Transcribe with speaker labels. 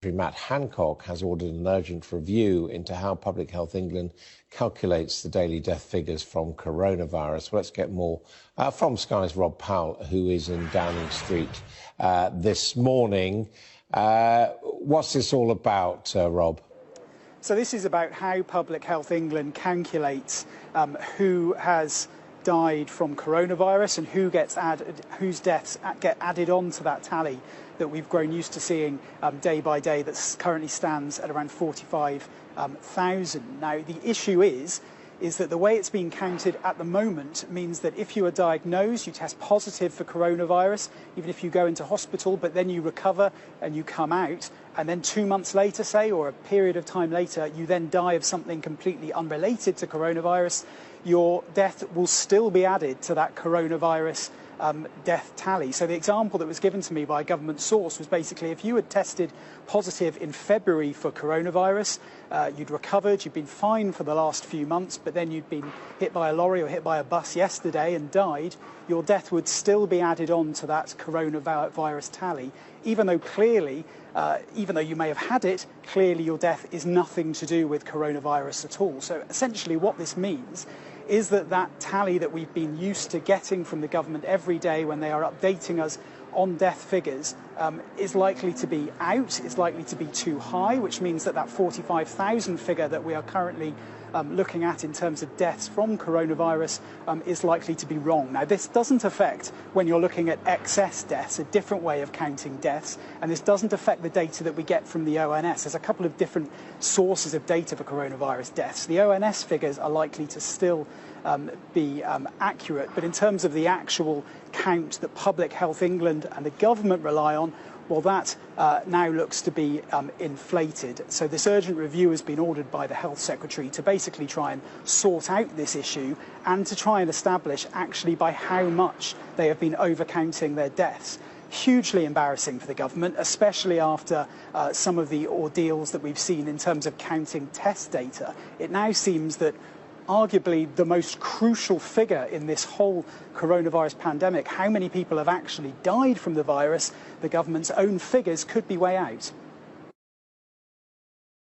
Speaker 1: Matt Hancock has ordered an urgent review into how Public Health England calculates the daily death figures from coronavirus. Well, let's get more from Sky's Rob Powell, who is in Downing Street this morning. What's this all about, Rob?
Speaker 2: So this is about how Public Health England calculates who has died from coronavirus and whose deaths get added on to that tally that we've grown used to seeing day by day, that currently stands at around 45,000. Now, the issue is that the way it's being counted at the moment means that if you are diagnosed, you test positive for coronavirus, even if you go into hospital, but then you recover and you come out, and then 2 months later, say, or a period of time later, you then die of something completely unrelated to coronavirus, your death will still be added to that coronavirus death tally. So the example that was given to me by a government source was basically if you had tested positive in February for coronavirus, you'd recovered, you'd been fine for the last few months, but then you'd been hit by a lorry or hit by a bus yesterday and died, your death would still be added on to that coronavirus tally, even though clearly, even though you may have had it, clearly your death is nothing to do with coronavirus at all. So essentially what this means is that tally that we've been used to getting from the government every day when they are updating us on death figures is likely to be out, is likely to be too high, which means that 45,000 figure that we are currently looking at in terms of deaths from coronavirus is likely to be wrong. Now, this doesn't affect, when you're looking at excess deaths, a different way of counting deaths, and this doesn't affect the data that we get from the ONS. There's a couple of different sources of data for coronavirus deaths. The ONS figures are likely to still be accurate, but in terms of the actual count that Public Health England and the government rely on, well, that now looks to be inflated. So this urgent review has been ordered by the Health Secretary to basically try and sort out this issue and to try and establish actually by how much they have been overcounting their deaths. Hugely embarrassing for the government, especially after some of the ordeals that we've seen in terms of counting test data. It now seems that arguably the most crucial figure in this whole coronavirus pandemic, how many people have actually died from the virus, the government's own figures could be way out.